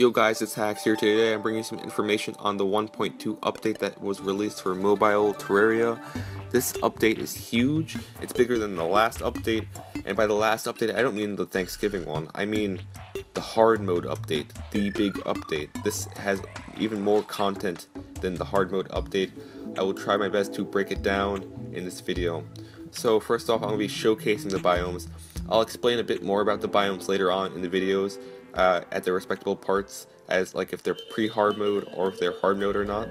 Yo guys, it's Haxor. Today I'm bringing you some information on the 1.2 update that was released for mobile Terraria. This update is huge. It's bigger than the last update, and by the last update I don't mean the Thanksgiving one. I mean the hard mode update, the big update. This has even more content than the hard mode update. I will try my best to break it down in this video. So first off, I'm going to be showcasing the biomes. I'll explain a bit more about the biomes later on in the videos at their respectable parts, as like if they're pre-hard mode or if they're hard mode or not.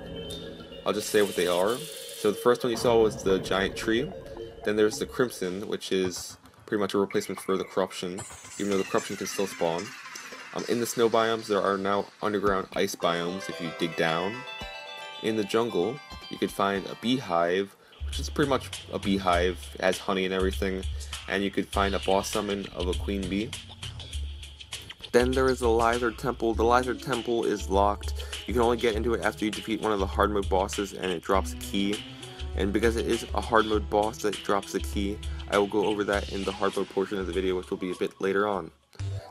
I'll just say what they are. So the first one you saw was the giant tree. Then there's the crimson, which is pretty much a replacement for the corruption, even though the corruption can still spawn. In the snow biomes there are now underground ice biomes if you dig down. In the jungle you could find a beehive, which is pretty much a beehive, it has honey and everything, and you could find a boss summon of a queen bee. Then there is the Lightfruit Temple. The Lightfruit Temple is locked. You can only get into it after you defeat one of the hard mode bosses, and it drops a key. And because it is a hard mode boss that drops the key, I will go over that in the hard mode portion of the video, which will be a bit later on.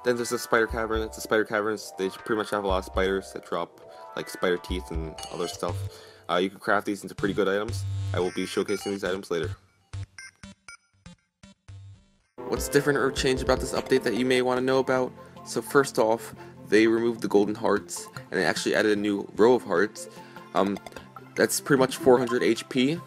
Then there's the spider cavern. The spider caverns, they pretty much have a lot of spiders that drop like spider teeth and other stuff. You can craft these into pretty good items. I will be showcasing these items later. What's different or changed about this update that you may want to know about? So first off, they removed the golden hearts and they actually added a new row of hearts. That's pretty much 400 HP.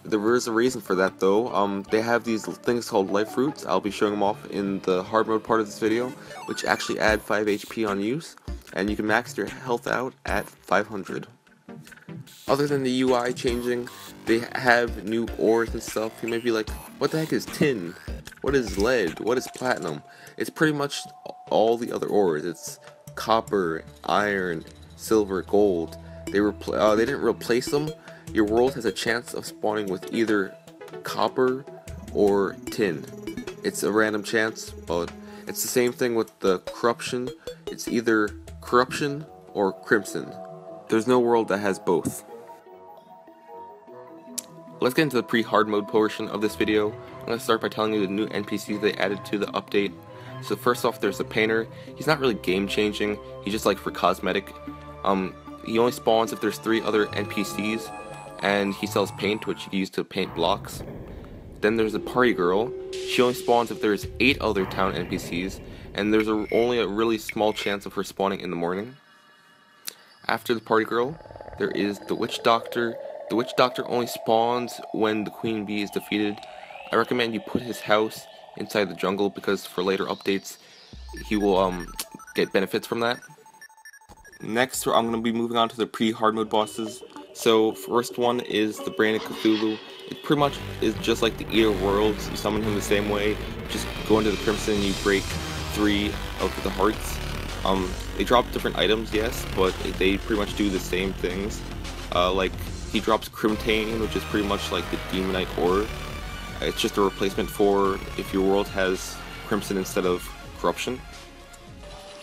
There is a reason for that though. They have these things called Lightfruits. I'll be showing them off in the hard mode part of this video, which actually add 5 HP on use, and you can max your health out at 500. Other than the UI changing, they have new ores and stuff. You may be like, what the heck is tin? What is lead? What is platinum? It's pretty much all the other ores. It's copper, iron, silver, gold. They didn't replace them. Your world has a chance of spawning with either copper or tin. It's a random chance, but it's the same thing with the corruption. It's either corruption or crimson. There's no world that has both. Let's get into the pre-hard mode portion of this video. I'm going to start by telling you the new NPCs they added to the update. So first off, there's the painter. He's not really game changing, he's just like for cosmetic. He only spawns if there's 3 other NPCs, and he sells paint, which you can use to paint blocks. Then there's the party girl. She only spawns if there's 8 other town NPCs, and there's only a really small chance of her spawning in the morning. After the party girl, there is the witch doctor. The witch doctor only spawns when the queen bee is defeated. I recommend you put his house inside the jungle because for later updates he will get benefits from that. Next, I'm going to be moving on to the pre-hard mode bosses. So first one is the Brain of Cthulhu. It pretty much is just like the Eater of Worlds. You summon him the same way. Just go into the Crimson and you break 3 of the hearts. They drop different items, yes, but they pretty much do the same things. Like he drops Crimtane, which is pretty much like the Demonite ore. It's just a replacement for if your world has Crimson instead of Corruption.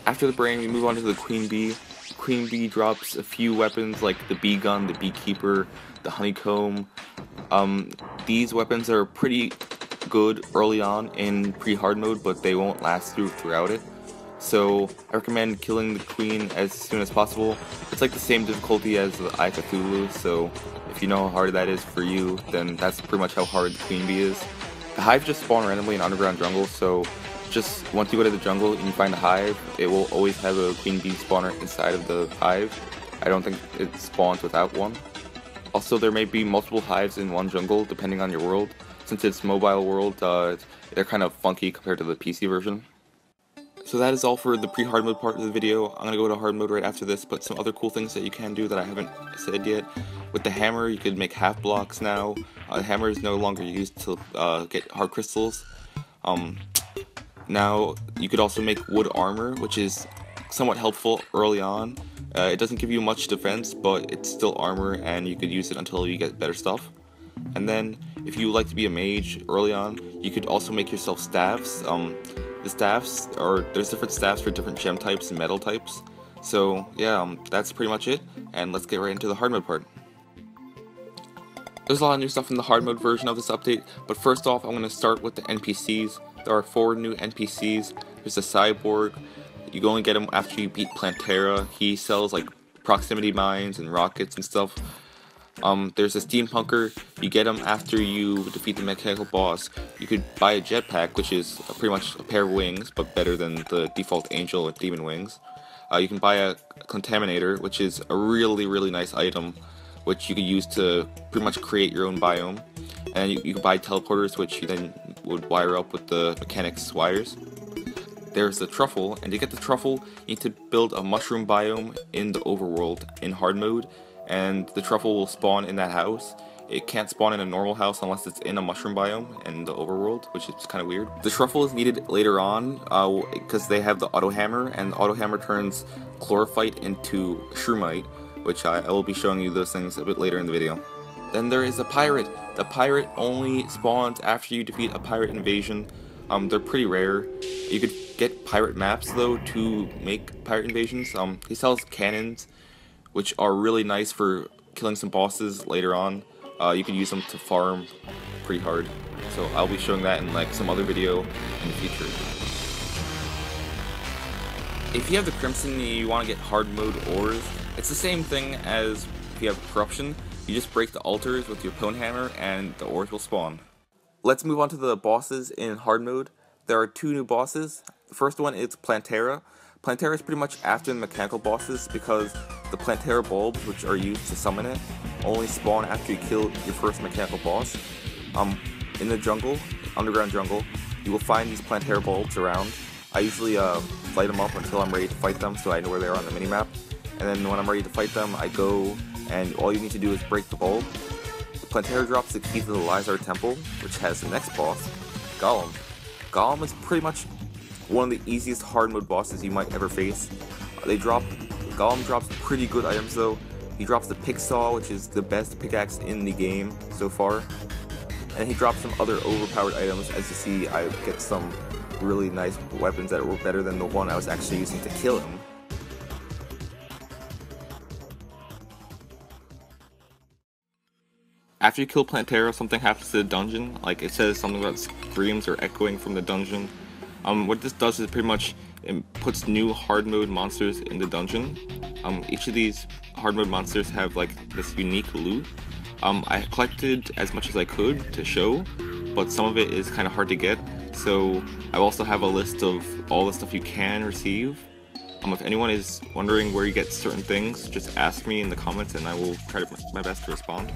After the Brain, we move on to the Queen Bee. Queen Bee drops a few weapons like the Bee Gun, the Beekeeper, the Honeycomb. These weapons are pretty good early on in pre-hard mode, but they won't last throughout it. So I recommend killing the queen as soon as possible. It's like the same difficulty as the Eye of Cthulhu, so if you know how hard that is for you, then that's pretty much how hard the queen bee is. The hive just spawn randomly in underground jungle, so just once you go to the jungle and you find a hive, it will always have a queen bee spawner inside of the hive. I don't think it spawns without one. Also, there may be multiple hives in one jungle depending on your world. Since it's mobile world, they're kind of funky compared to the PC version. So that is all for the pre-hard mode part of the video. I'm going to go to hard mode right after this, but some other cool things that you can do that I haven't said yet. With the hammer, you could make half blocks now. The hammer is no longer used to get hard crystals. Now, you could also make wood armor, which is somewhat helpful early on. It doesn't give you much defense, but it's still armor, and you could use it until you get better stuff. And then, if you like to be a mage early on, you could also make yourself staffs. The staffs there's different staffs for different gem types and metal types. So yeah, that's pretty much it, and let's get right into the hard mode part. There's a lot of new stuff in the hard mode version of this update, but first off I'm going to start with the NPCs. There are 4 new NPCs. There's a cyborg, you can only get him after you beat Plantera. He sells like proximity mines and rockets and stuff. There's a steampunker. You get him after you defeat the mechanical boss. You could buy a jetpack, which is pretty much a pair of wings, but better than the default angel with demon wings. You can buy a contaminator, which is a really nice item, which you could use to pretty much create your own biome. And you can buy teleporters, which you then would wire up with the mechanics wires. There's the truffle, and to get the truffle, you need to build a mushroom biome in the overworld in hard mode, and the truffle will spawn in that house. It can't spawn in a normal house unless it's in a mushroom biome in the overworld, which is kind of weird. The truffle is needed later on because they have the auto hammer, and the auto hammer turns chlorophyte into shroomite, which I will be showing you those things a bit later in the video. Then there is a pirate. The pirate only spawns after you defeat a pirate invasion. They're pretty rare. You could get pirate maps though to make pirate invasions. He sells cannons, which are really nice for killing some bosses later on. You could use them to farm pretty hard. So I'll be showing that in like some other video in the future. If you have the Crimson and you want to get hard mode ores, it's the same thing as if you have Corruption. You just break the altars with your Pwn Hammer and the ores will spawn. Let's move on to the bosses in hard mode. There are two new bosses. The first one is Plantera. Plantera is pretty much after the mechanical bosses because the Plantera bulbs, which are used to summon it, only spawn after you kill your first mechanical boss. In the jungle, underground jungle, you will find these Plantera bulbs around. I usually light them up until I'm ready to fight them so I know where they are on the minimap. And then when I'm ready to fight them, I go and all you need to do is break the bulb. The Plantera drops the key to the Lizard Temple, which has the next boss, Golem. Golem is pretty much one of the easiest hard mode bosses you might ever face. Golem drops pretty good items though. He drops the pick saw, which is the best pickaxe in the game so far. And he drops some other overpowered items. As you see, I get some really nice weapons that were better than the one I was actually using to kill him. After you kill Plantera, something happens to the dungeon. Like it says something about screams or echoing from the dungeon. What this does is pretty much it puts new hard mode monsters in the dungeon. Each of these hard mode monsters have like this unique loot. I collected as much as I could to show, but some of it is kind of hard to get. So I also have a list of all the stuff you can receive. If anyone is wondering where you get certain things, just ask me in the comments and I will try my best to respond.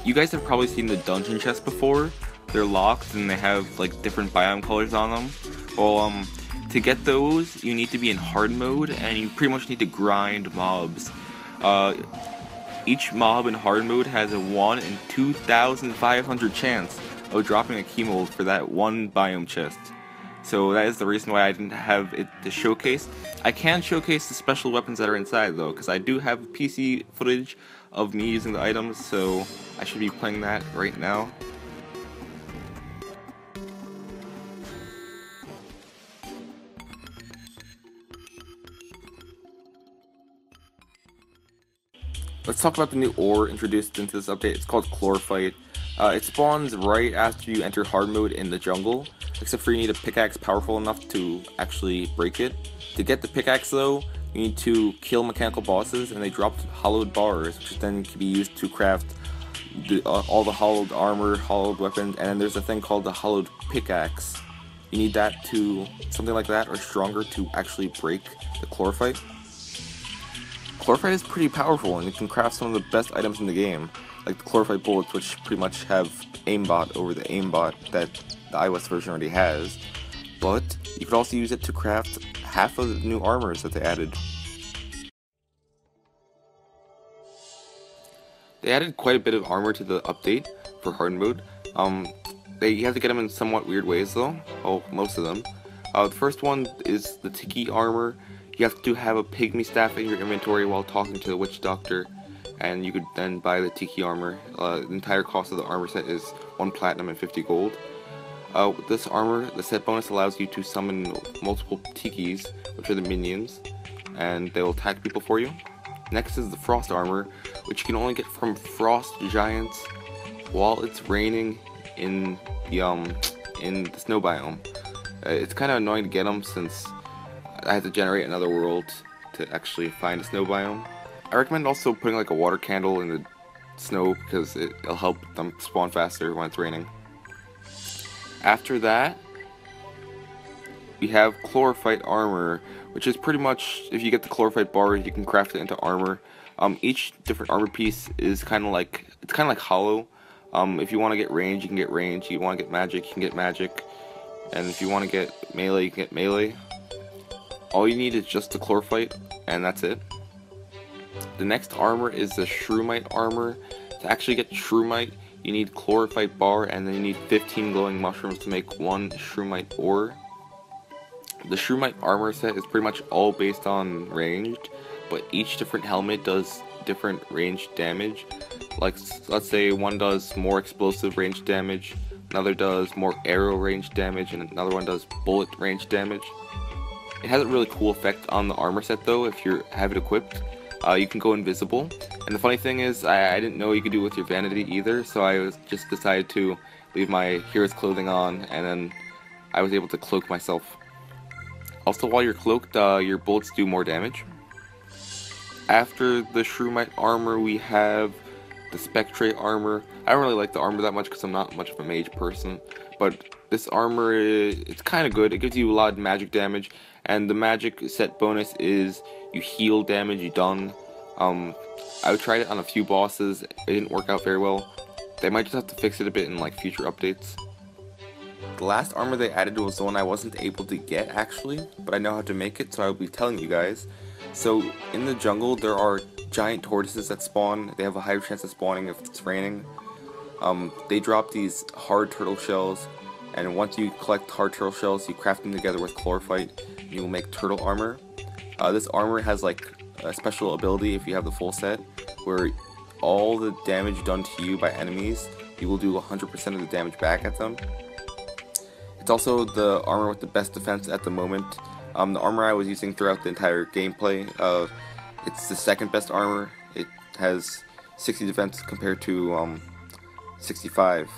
You guys have probably seen the dungeon chests before. They're locked and they have like different biome colors on them. Well, to get those, you need to be in hard mode and you pretty much need to grind mobs. Each mob in hard mode has a 1 in 2,500 chance of dropping a key mold for that one biome chest. So that is the reason why I didn't have it to showcase. I can showcase the special weapons that are inside though, because I do have PC footage of me using the items, so I should be playing that right now. Let's talk about the new ore introduced into this update. It's called Chlorophyta. It spawns right after you enter hard mode in the jungle, except for you need a pickaxe powerful enough to actually break it. To get the pickaxe though, you need to kill mechanical bosses and they drop hollowed bars, which then can be used to craft all the hollowed armor, hollowed weapons, and then there's a thing called the hollowed pickaxe. You need that to, something like that or stronger to actually break the Chlorophyta. Chlorophyta is pretty powerful and you can craft some of the best items in the game, like the Chlorophyta bullets, which pretty much have aimbot over the aimbot that the iOS version already has, but you could also use it to craft half of the new armors that they added. They added quite a bit of armor to the update for hard mode. You have to get them in somewhat weird ways though, well, most of them. The first one is the Tiki armor. You have to have a pygmy staff in your inventory while talking to the witch doctor, and you could then buy the Tiki armor. The entire cost of the armor set is 1 platinum and 50 gold. With this armor, the set bonus allows you to summon multiple Tikis, which are the minions, and they will attack people for you. Next is the frost armor, which you can only get from frost giants while it's raining in the snow biome. It's kind of annoying to get them since I had to generate another world to actually find a snow biome. I recommend also putting like a water candle in the snow because it'll help them spawn faster when it's raining. After that, we have Chlorophyta armor, which is pretty much, if you get the Chlorophyta bar, you can craft it into armor. Each different armor piece is kind of like hollow. If you want to get range, you can get range. If you want to get magic, you can get magic. And if you want to get melee, you can get melee. All you need is just the Chlorophyta, and that's it. The next armor is the Shroomite armor. To actually get Shroomite, you need Chlorophyta bar, and then you need 15 glowing mushrooms to make one Shroomite ore. The Shroomite armor set is pretty much all based on ranged, but each different helmet does different ranged damage. Like, let's say one does more explosive range damage, another does more arrow range damage, and another one does bullet range damage. It has a really cool effect on the armor set though. If you have it equipped, you can go invisible. And the funny thing is, I didn't know you could do it with your vanity either, so I just decided to leave my hero's clothing on, and then I was able to cloak myself. Also, while you're cloaked, your bullets do more damage. After the Shroomite armor, we have the Spectre armor. I don't really like the armor that much because I'm not much of a mage person, but this armor, it's kind of good. It gives you a lot of magic damage, and the magic set bonus is you heal damage you done. I tried it on a few bosses. It didn't work out very well. They might just have to fix it a bit in like future updates. The last armor they added was the one I wasn't able to get actually, but I know how to make it, so I'll be telling you guys. So in the jungle there are giant tortoises that spawn. They have a higher chance of spawning if it's raining. They drop these hard turtle shells, and once you collect hard turtle shells, you craft them together with Chlorophyta, and you will make turtle armor. This armor has like a special ability if you have the full set, where all the damage done to you by enemies, you will do 100% of the damage back at them. It's also the armor with the best defense at the moment. The armor I was using throughout the entire gameplay, it's the second best armor. It has 60 defense compared to 65.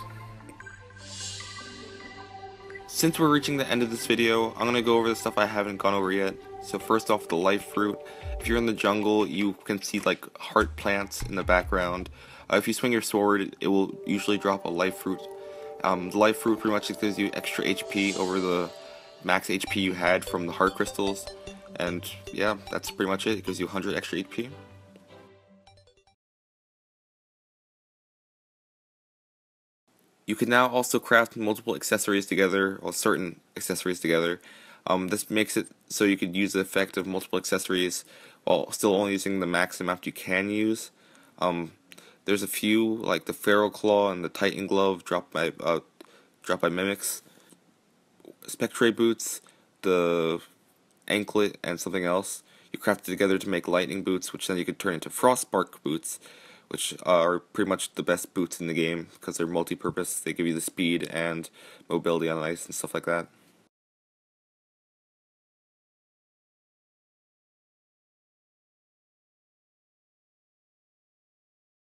Since we're reaching the end of this video, I'm going to go over the stuff I haven't gone over yet. So first off, the Lightfruit. If you're in the jungle, you can see like heart plants in the background. If you swing your sword, it will usually drop a Lightfruit. The Lightfruit pretty much gives you extra HP over the max HP you had from the heart crystals. And yeah, that's pretty much it. It gives you 100 extra HP. You can now also craft multiple accessories together, or certain accessories together. This makes it so you could use the effect of multiple accessories while still only using the max amount you can use. There's a few, like the Feral Claw and the Titan Glove, dropped by mimics. Spectre boots, the anklet, and something else. You craft it together to make lightning boots, which then you could turn into frostbark boots, which are pretty much the best boots in the game because they're multi-purpose. They give you the speed and mobility on ice and stuff like that.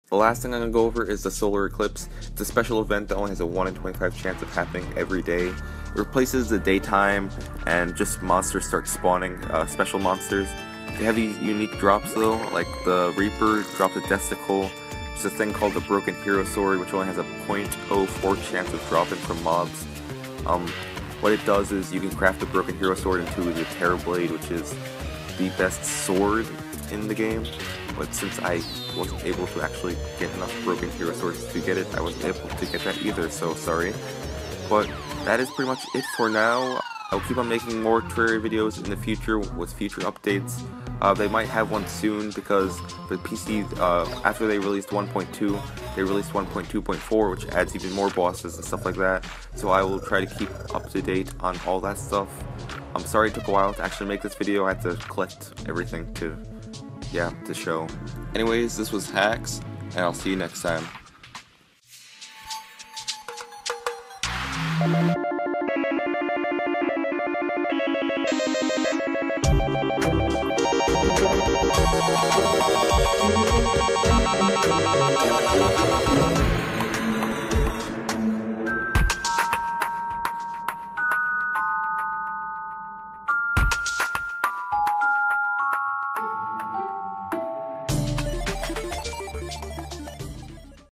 The last thing I'm going to go over is the Solar Eclipse. It's a special event that only has a 1 in 25 chance of happening every day. It replaces the daytime and just monsters start spawning, special monsters. They have these unique drops though, like the Reaper drops a Desticle, which is a thing called the Broken Hero Sword, which only has a 0.04 chance of dropping from mobs. What it does is you can craft the Broken Hero Sword into the Terror Blade, which is the best sword in the game. But since I wasn't able to actually get enough Broken Hero Swords to get it, I wasn't able to get that either, so sorry. But that is pretty much it for now. I'll keep on making more Terraria videos in the future with future updates. They might have one soon because the PC, after they released 1.2, they released 1.2.4, which adds even more bosses and stuff like that. So I will try to keep up to date on all that stuff. I'm sorry it took a while to actually make this video. I had to collect everything to show. Anyways, this was Hax, and I'll see you next time.